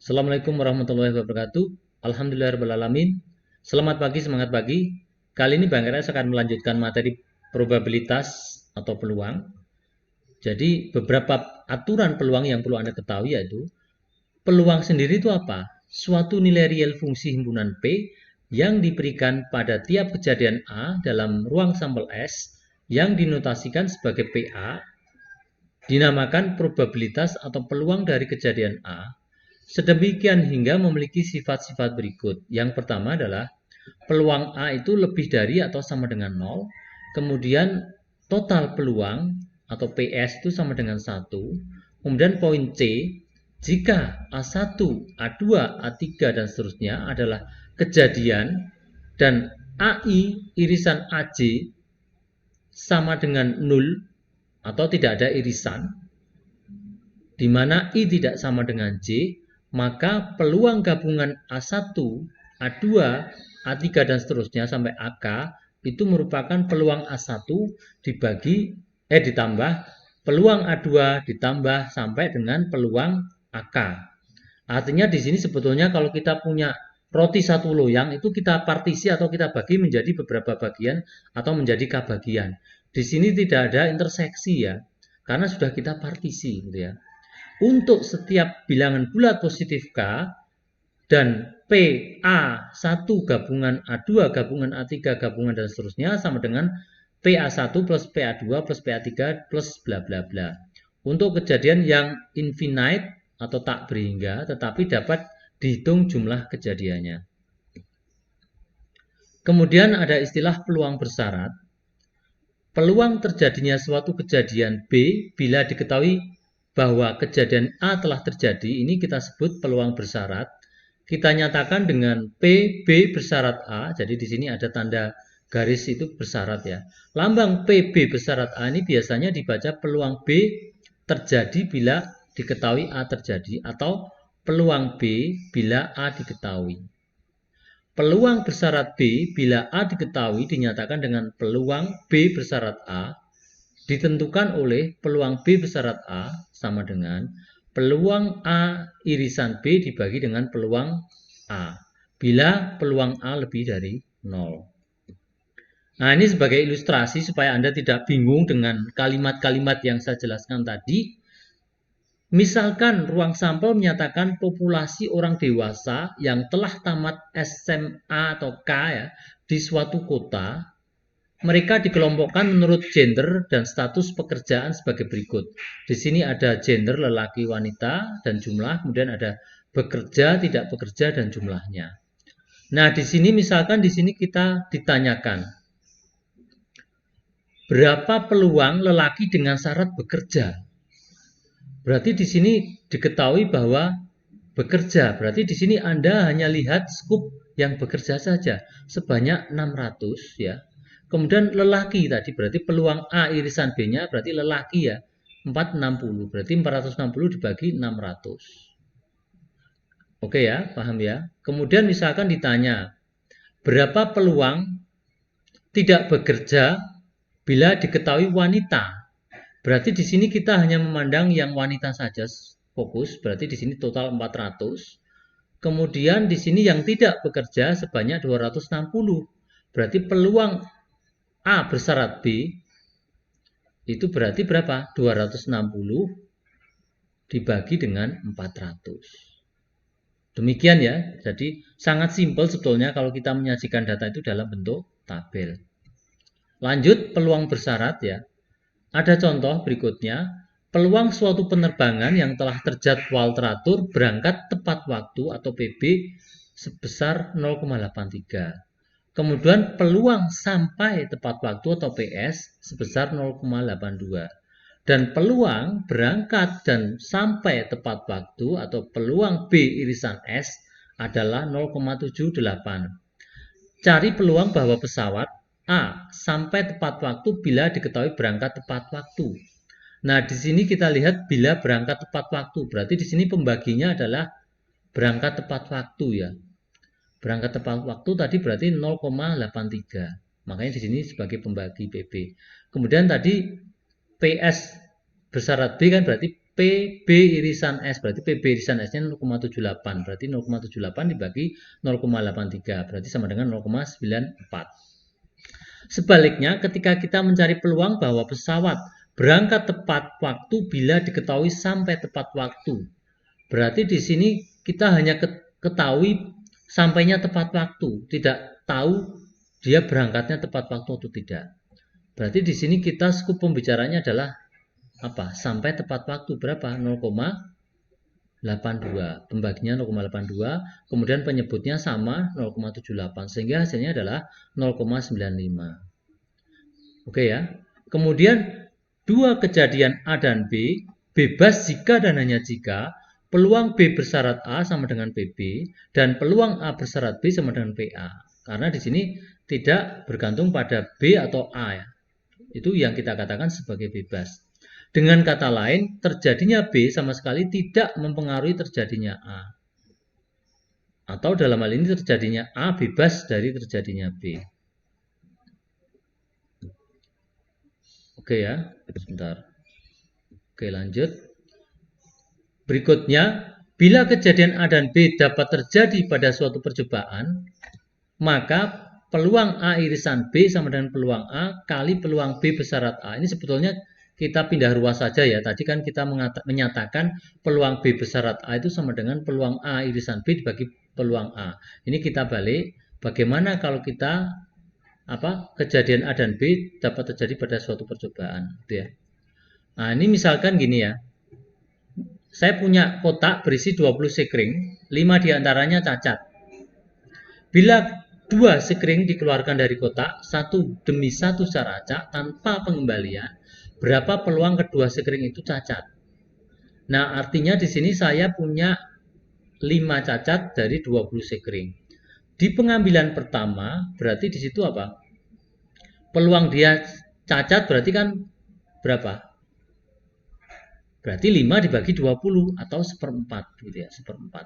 Assalamualaikum warahmatullahi wabarakatuh. Alhamdulillahirrahmanirrahim. Selamat pagi, semangat pagi. Kali ini Bang RS akan melanjutkan materi probabilitas atau peluang. Jadi beberapa aturan peluang yang perlu Anda ketahui yaitu peluang sendiri itu apa? Suatu nilai real fungsi himpunan P yang diberikan pada tiap kejadian A dalam ruang sampel S yang dinotasikan sebagai PA dinamakan probabilitas atau peluang dari kejadian A. Sedemikian hingga memiliki sifat-sifat berikut. Yang pertama adalah peluang A itu lebih dari atau sama dengan 0. Kemudian total peluang atau PS itu sama dengan 1. Kemudian poin C, jika A1, A2, A3 dan seterusnya adalah kejadian dan AI irisan AJ sama dengan 0 atau tidak ada irisan, di mana I tidak sama dengan J, maka peluang gabungan A1, A2, A3 dan seterusnya sampai AK itu merupakan peluang A1 ditambah peluang A2 ditambah sampai dengan peluang AK. Artinya di sini sebetulnya kalau kita punya roti satu loyang itu kita partisi atau kita bagi menjadi beberapa bagian atau menjadi K bagian. Di sini tidak ada interseksi ya, karena sudah kita partisi gitu ya. Untuk setiap bilangan bulat positif K dan PA1 gabungan A2 gabungan A3 gabungan dan seterusnya sama dengan PA1 plus PA2 plus PA3 plus bla bla bla. Untuk kejadian yang infinite atau tak berhingga tetapi dapat dihitung jumlah kejadiannya. Kemudian ada istilah peluang bersyarat. Peluang terjadinya suatu kejadian B bila diketahui bahwa kejadian A telah terjadi, ini kita sebut peluang bersyarat. Kita nyatakan dengan PB bersyarat A, jadi di sini ada tanda garis itu bersyarat ya. Lambang PB bersyarat A ini biasanya dibaca peluang B terjadi bila diketahui A terjadi atau peluang B bila A diketahui. Peluang bersyarat B bila A diketahui dinyatakan dengan peluang B bersyarat A ditentukan oleh peluang B bersyarat A sama dengan peluang A irisan B dibagi dengan peluang A bila peluang A lebih dari 0. Nah, ini sebagai ilustrasi supaya Anda tidak bingung dengan kalimat-kalimat yang saya jelaskan tadi. Misalkan ruang sampel menyatakan populasi orang dewasa yang telah tamat SMA atau K ya, di suatu kota, mereka dikelompokkan menurut gender dan status pekerjaan sebagai berikut. Di sini ada gender lelaki wanita dan jumlah, kemudian ada bekerja, tidak bekerja dan jumlahnya. Nah, di sini misalkan di sini kita ditanyakan berapa peluang lelaki dengan syarat bekerja. Berarti di sini diketahui bahwa bekerja. Berarti di sini Anda hanya lihat skup yang bekerja saja sebanyak 600 ya. Kemudian lelaki tadi berarti peluang A irisan B-nya berarti lelaki ya. 460. Berarti 460 dibagi 600. Oke ya, paham ya? Kemudian misalkan ditanya, berapa peluang tidak bekerja bila diketahui wanita? Berarti di sini kita hanya memandang yang wanita saja fokus, berarti di sini total 400. Kemudian di sini yang tidak bekerja sebanyak 260. Berarti peluang A bersyarat B itu berarti berapa? 260 dibagi dengan 400. Demikian ya. Jadi sangat simpel sebetulnya kalau kita menyajikan data itu dalam bentuk tabel. Lanjut peluang bersyarat ya. Ada contoh berikutnya, peluang suatu penerbangan yang telah terjadwal teratur berangkat tepat waktu atau PB sebesar 0,83. Kemudian peluang sampai tepat waktu atau PS sebesar 0,82. Dan peluang berangkat dan sampai tepat waktu atau peluang B irisan S adalah 0,78. Cari peluang bahwa pesawat A sampai tepat waktu bila diketahui berangkat tepat waktu. Nah, di sini kita lihat bila berangkat tepat waktu. Berarti di sini pembaginya adalah berangkat tepat waktu ya. Berangkat tepat waktu tadi berarti 0,83. Makanya di sini sebagai pembagi PB. Kemudian tadi PS bersyarat B kan berarti PB irisan S, berarti PB irisan S-nya 0,78, berarti 0,78 dibagi 0,83, berarti sama dengan 0,94. Sebaliknya, ketika kita mencari peluang bahwa pesawat berangkat tepat waktu bila diketahui sampai tepat waktu, berarti di sini kita hanya ketahui sampainya tepat waktu, tidak tahu dia berangkatnya tepat waktu atau tidak. Berarti di sini kita skup pembicaranya adalah apa? Sampai tepat waktu berapa? 0,82. Pembaginya 0,82, kemudian penyebutnya sama 0,78 sehingga hasilnya adalah 0,95. Oke ya. Kemudian dua kejadian A dan B bebas jika dan hanya jika peluang B bersyarat A sama dengan PB dan peluang A bersyarat B sama dengan PA. Karena di sini tidak bergantung pada B atau A ya. Itu yang kita katakan sebagai bebas. Dengan kata lain, terjadinya B sama sekali tidak mempengaruhi terjadinya A. Atau dalam hal ini terjadinya A bebas dari terjadinya B. Oke ya, sebentar. Oke, lanjut. Berikutnya, bila kejadian A dan B dapat terjadi pada suatu percobaan, maka peluang A irisan B sama dengan peluang A kali peluang B bersyarat A. Ini sebetulnya kita pindah ruas saja ya. Tadi kan kita menyatakan peluang B bersyarat A itu sama dengan peluang A irisan B dibagi peluang A. Ini kita balik. Bagaimana kalau kita kejadian A dan B dapat terjadi pada suatu percobaan, gitu ya. Nah, ini misalkan gini ya. Saya punya kotak berisi 20 sekring, 5 diantaranya cacat. Bila 2 sekring dikeluarkan dari kotak, satu demi satu secara acak tanpa pengembalian, berapa peluang kedua sekring itu cacat? Nah, artinya di sini saya punya 5 cacat dari 20 sekring. Di pengambilan pertama, berarti di situ apa? Peluang dia cacat berarti kan berapa? Berarti 5 dibagi 20 atau seperempat gitu ya, seperempat.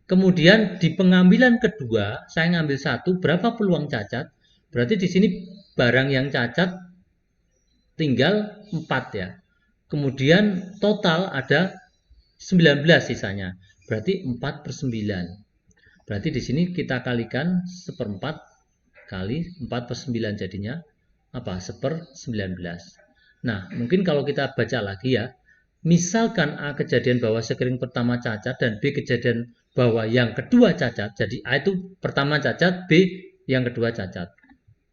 Kemudian di pengambilan kedua, saya ngambil 1, berapa peluang cacat? Berarti di sini barang yang cacat tinggal 4 ya. Kemudian total ada 19 sisanya. Berarti 4/9. Berarti di sini kita kalikan seperempat kali 4/9 jadinya apa? 1/19. Nah, mungkin kalau kita baca lagi ya, misalkan A kejadian bahwa sekring pertama cacat dan B kejadian bahwa yang kedua cacat, jadi A itu pertama cacat, B yang kedua cacat.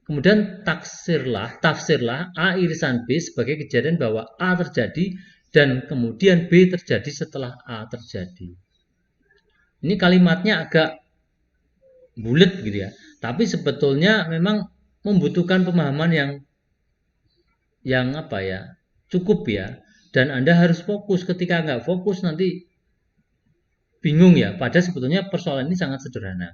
Kemudian tafsirlah A irisan B sebagai kejadian bahwa A terjadi dan kemudian B terjadi setelah A terjadi. Ini kalimatnya agak bulat gitu ya, tapi sebetulnya memang membutuhkan pemahaman yang cukup ya, dan Anda harus fokus. Ketika nggak fokus nanti bingung ya, padahal sebetulnya persoalan ini sangat sederhana.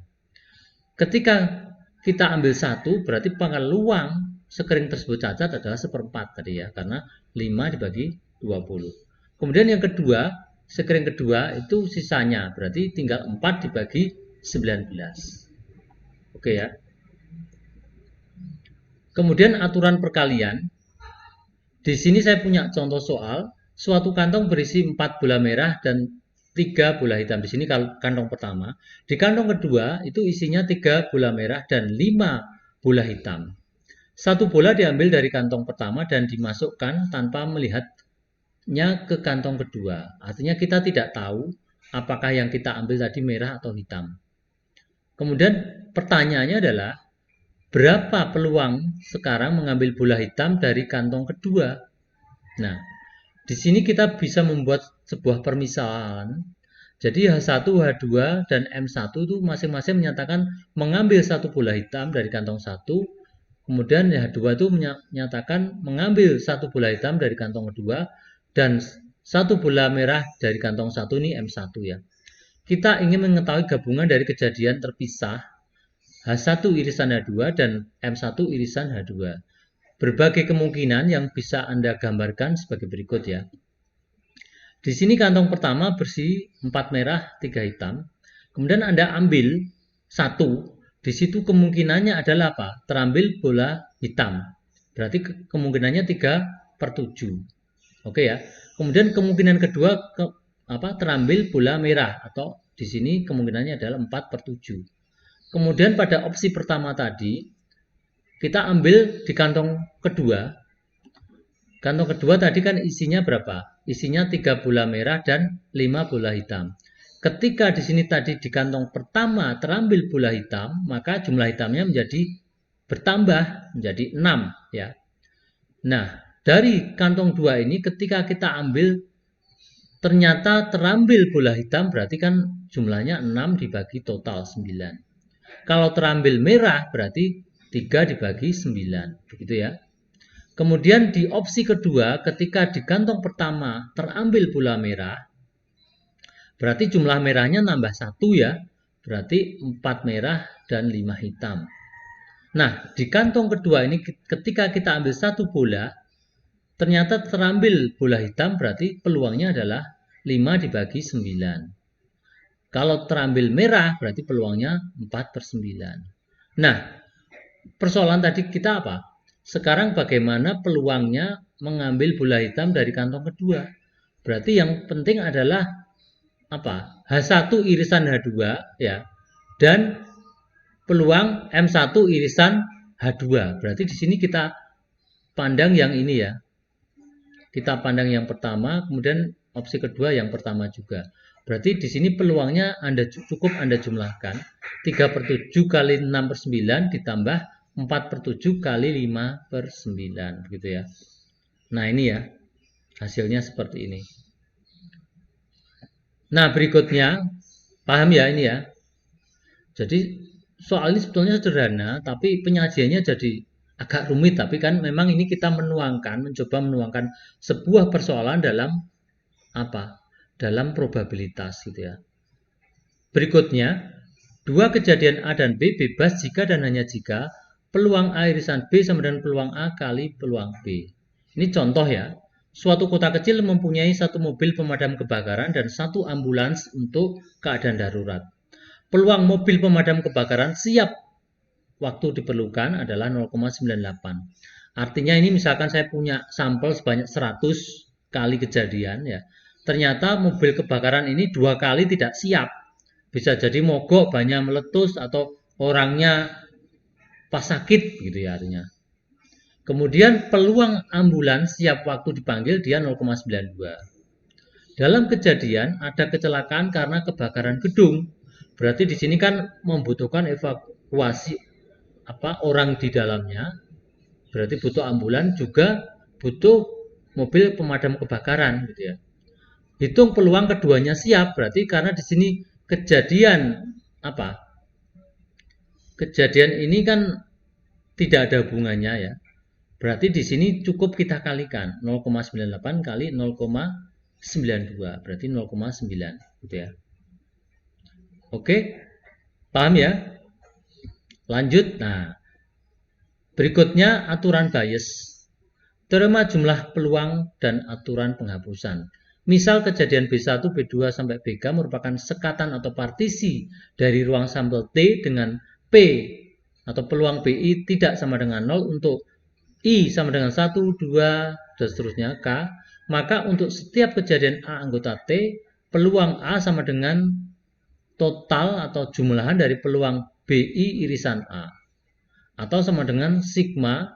Ketika kita ambil 1, berarti peluang sekring tersebut cacat adalah seperempat tadi ya, karena 5 dibagi 20. Kemudian yang kedua, sekring kedua itu sisanya, berarti tinggal 4 dibagi 19. Oke ya. Kemudian aturan perkalian. Di sini saya punya contoh soal, suatu kantong berisi 4 bola merah dan 3 bola hitam. Di sini kantong pertama. Di kantong kedua itu isinya 3 bola merah dan 5 bola hitam. Satu bola diambil dari kantong pertama dan dimasukkan tanpa melihatnya ke kantong kedua. Artinya kita tidak tahu apakah yang kita ambil tadi merah atau hitam. Kemudian pertanyaannya adalah, berapa peluang sekarang mengambil bola hitam dari kantong kedua? Nah, di sini kita bisa membuat sebuah permisalan. Jadi H1, H2, dan M1 itu masing-masing menyatakan mengambil satu bola hitam dari kantong 1. Kemudian H2 itu menyatakan mengambil satu bola hitam dari kantong kedua. Dan satu bola merah dari kantong 1, ini M1 ya. Kita ingin mengetahui gabungan dari kejadian terpisah H1 irisan H2 dan M1 irisan H2. Berbagai kemungkinan yang bisa Anda gambarkan sebagai berikut ya. Di sini kantong pertama bersih 4 merah, 3 hitam. Kemudian Anda ambil 1. Di situ kemungkinannya adalah apa? Terambil bola hitam. Berarti kemungkinannya 3/7. Oke ya. Kemudian kemungkinan kedua terambil bola merah, atau di sini kemungkinannya adalah 4/7. Kemudian pada opsi pertama tadi kita ambil di kantong kedua. Kantong kedua tadi kan isinya berapa? Isinya 3 bola merah dan 5 bola hitam. Ketika di sini tadi di kantong pertama terambil bola hitam, maka jumlah hitamnya menjadi bertambah menjadi 6 ya. Nah, dari kantong 2 ini ketika kita ambil ternyata terambil bola hitam, berarti kan jumlahnya 6 dibagi total 9. Kalau terambil merah berarti 3 dibagi 9, begitu ya. Kemudian di opsi kedua, ketika di kantong pertama terambil bola merah, berarti jumlah merahnya nambah 1 ya, berarti 4 merah dan 5 hitam. Nah, di kantong kedua ini ketika kita ambil 1 bola, ternyata terambil bola hitam, berarti peluangnya adalah 5 dibagi 9. Kalau terambil merah, berarti peluangnya 4/9. Nah, persoalan tadi kita apa? Sekarang bagaimana peluangnya mengambil bola hitam dari kantong kedua? Berarti yang penting adalah apa? H1 irisan H2 ya. Dan peluang M1 irisan H2. Berarti di sini kita pandang yang ini ya. Kita pandang yang pertama, kemudian opsi kedua yang pertama juga. Berarti di sini peluangnya cukup Anda jumlahkan. 3/7 kali 6/9 ditambah 4/7 kali 5/9 gitu ya. Nah, ini ya. Hasilnya seperti ini. Nah, berikutnya paham ya ini ya. Jadi soal ini sebetulnya sederhana, tapi penyajiannya jadi agak rumit. Tapi kan memang ini kita mencoba menuangkan sebuah persoalan dalam apa? Dalam probabilitas gitu ya. Berikutnya, dua kejadian A dan B bebas jika dan hanya jika peluang A irisan B sama dengan peluang A kali peluang B. Ini contoh ya. Suatu kota kecil mempunyai 1 mobil pemadam kebakaran dan 1 ambulans untuk keadaan darurat. Peluang mobil pemadam kebakaran siap waktu diperlukan adalah 0,98. Artinya ini misalkan saya punya sampel sebanyak 100 kali kejadian ya. Ternyata mobil kebakaran ini 2 kali tidak siap. Bisa jadi mogok, bannya meletus, atau orangnya pas sakit gitu ya artinya. Kemudian peluang ambulans siap waktu dipanggil dia 0,92. Dalam kejadian ada kecelakaan karena kebakaran gedung. Berarti di sini kan membutuhkan evakuasi orang di dalamnya. Berarti butuh ambulans, juga butuh mobil pemadam kebakaran gitu ya. Hitung peluang keduanya siap, berarti karena di sini kejadian Kejadian ini kan tidak ada hubungannya ya. Berarti di sini cukup kita kalikan 0,98 kali 0,92, berarti 0,9 gitu ya. Oke, paham ya? Lanjut. Nah, berikutnya aturan Bayes. Teorema jumlah peluang dan aturan penghapusan. Misal kejadian B1, B2 sampai BK merupakan sekatan atau partisi dari ruang sampel T dengan P atau peluang BI tidak sama dengan 0 untuk I sama dengan 1, 2, dan seterusnya K, maka untuk setiap kejadian A anggota T, peluang A sama dengan total atau jumlahan dari peluang BI irisan A, atau sama dengan sigma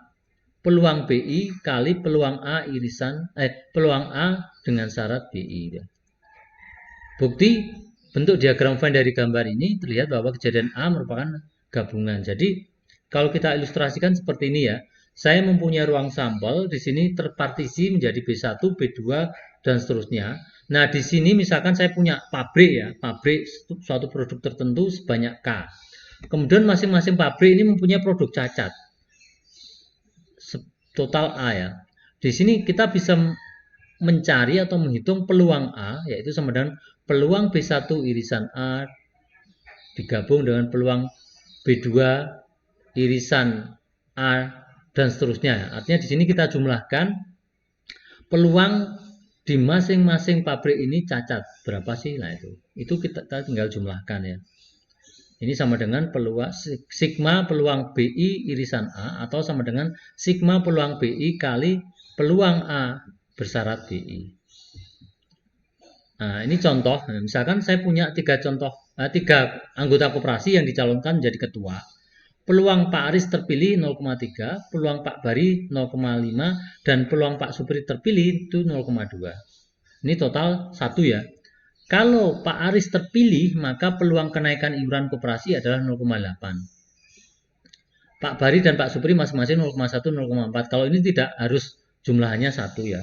peluang BI kali peluang A peluang A dengan syarat BI. Bukti bentuk diagram Venn dari gambar ini terlihat bahwa kejadian A merupakan gabungan. Jadi kalau kita ilustrasikan seperti ini ya. Saya mempunyai ruang sampel, di sini terpartisi menjadi B1, B2, dan seterusnya. Nah, di sini misalkan saya punya pabrik ya, pabrik suatu produk tertentu sebanyak K. Kemudian masing-masing pabrik ini mempunyai produk cacat. Total A ya. Di sini kita bisa mencari atau menghitung peluang A, yaitu sama dengan peluang B1 irisan A digabung dengan peluang B2 irisan A dan seterusnya. Artinya di sini kita jumlahkan peluang di masing-masing pabrik ini cacat berapa sih? Nah itu kita tinggal jumlahkan ya. Ini sama dengan peluang sigma peluang BI irisan A atau sama dengan sigma peluang BI kali peluang A bersyarat BI. Nah, ini contoh. Nah, misalkan saya punya tiga anggota koperasi yang dicalonkan menjadi ketua. Peluang Pak Aris terpilih 0,3, peluang Pak Bari 0,5, dan peluang Pak Supri terpilih itu 0,2. Ini total 1 ya. Kalau Pak Aris terpilih, maka peluang kenaikan iuran koperasi adalah 0,8. Pak Bari dan Pak Supri masing-masing 0,1, 0,4. Kalau ini tidak harus jumlahnya 1 ya.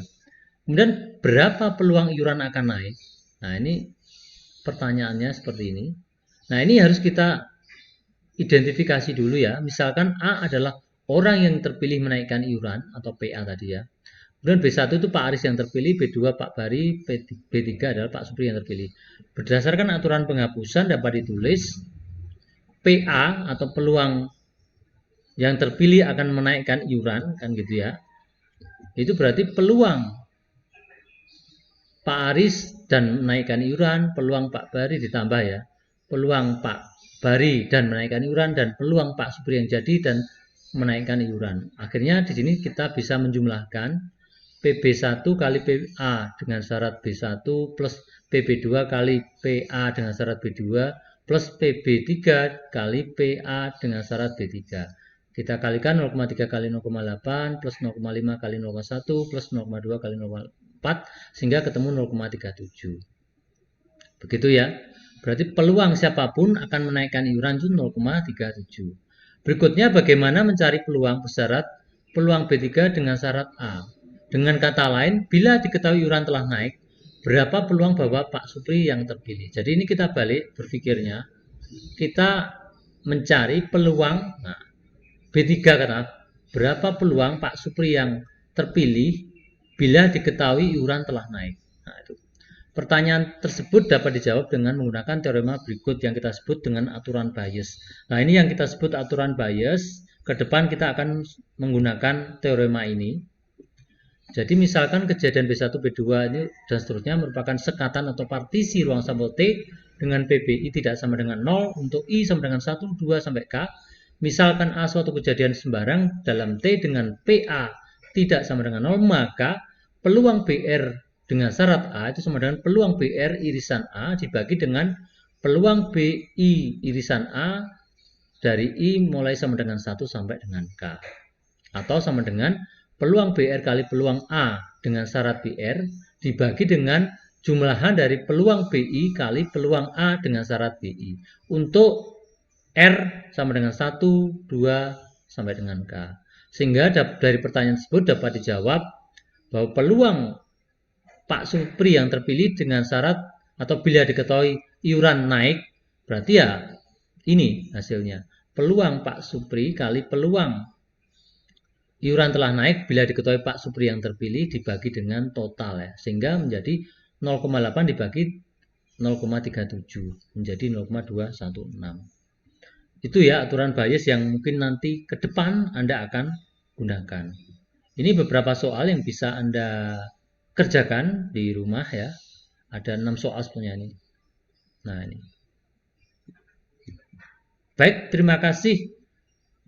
Kemudian berapa peluang iuran akan naik? Nah, ini pertanyaannya seperti ini. Nah, ini harus kita identifikasi dulu ya. Misalkan A adalah orang yang terpilih menaikkan iuran atau PA tadi ya. Kemudian B1 itu Pak Aris yang terpilih, B2 Pak Bari, B3 adalah Pak Supri yang terpilih. Berdasarkan aturan penghapusan dapat ditulis PA atau peluang yang terpilih akan menaikkan iuran kan gitu ya. Itu berarti peluang Pak Aris dan menaikkan iuran, peluang Pak Bari ditambah ya. Peluang Pak Bari dan menaikkan iuran dan peluang Pak Supri yang jadi dan menaikkan iuran. Akhirnya di sini kita bisa menjumlahkan PB1 kali PA dengan syarat B1 plus PB2 kali PA dengan syarat B2 plus PB3 kali PA dengan syarat B3. Kita kalikan 0,3 kali 0,8 plus 0,5 kali 0,1 plus 0,2 kali 0,4 sehingga ketemu 0,37. Begitu ya. Berarti peluang siapapun akan menaikkan iuran itu 0,37. Berikutnya bagaimana mencari peluang bersyarat peluang B3 dengan syarat A. Dengan kata lain, bila diketahui iuran telah naik, berapa peluang bahwa Pak Supri yang terpilih. Jadi ini kita balik berpikirnya, kita mencari peluang, nah, B3 kata, berapa peluang Pak Supri yang terpilih bila diketahui iuran telah naik. Nah, itu. Pertanyaan tersebut dapat dijawab dengan menggunakan teorema berikut yang kita sebut dengan aturan Bayes. Nah, ini yang kita sebut aturan Bayes. Ke depan kita akan menggunakan teorema ini. Jadi misalkan kejadian B1, B2 ini dan seterusnya merupakan sekatan atau partisi ruang sampel T dengan PBI tidak sama dengan 0 untuk I sama dengan 1, 2 sampai K. Misalkan A suatu kejadian sembarang dalam T dengan PA tidak sama dengan 0, maka peluang BR dengan syarat A itu sama dengan peluang BR irisan A dibagi dengan peluang BI irisan A dari I mulai sama dengan 1 sampai dengan K. Atau sama dengan peluang BR kali peluang A dengan syarat BR dibagi dengan jumlahan dari peluang BI kali peluang A dengan syarat BI. Untuk R sama dengan 1, 2, sampai dengan K. Sehingga dari pertanyaan tersebut dapat dijawab bahwa peluang Pak Supri yang terpilih dengan syarat atau bila diketahui iuran naik, berarti ya ini hasilnya. Peluang Pak Supri kali peluang iuran telah naik bila diketahui Pak Supri yang terpilih dibagi dengan total ya. Sehingga menjadi 0,8 dibagi 0,37 menjadi 0,216. Itu ya aturan Bayes yang mungkin nanti ke depan Anda akan gunakan. Ini beberapa soal yang bisa Anda kerjakan di rumah ya. Ada 6 soal sebenarnya ini. Nah ini. Baik, terima kasih.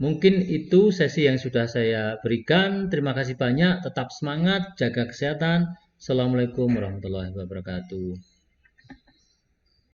Mungkin itu sesi yang sudah saya berikan. Terima kasih banyak. Tetap semangat, jaga kesehatan. Assalamualaikum warahmatullahi wabarakatuh.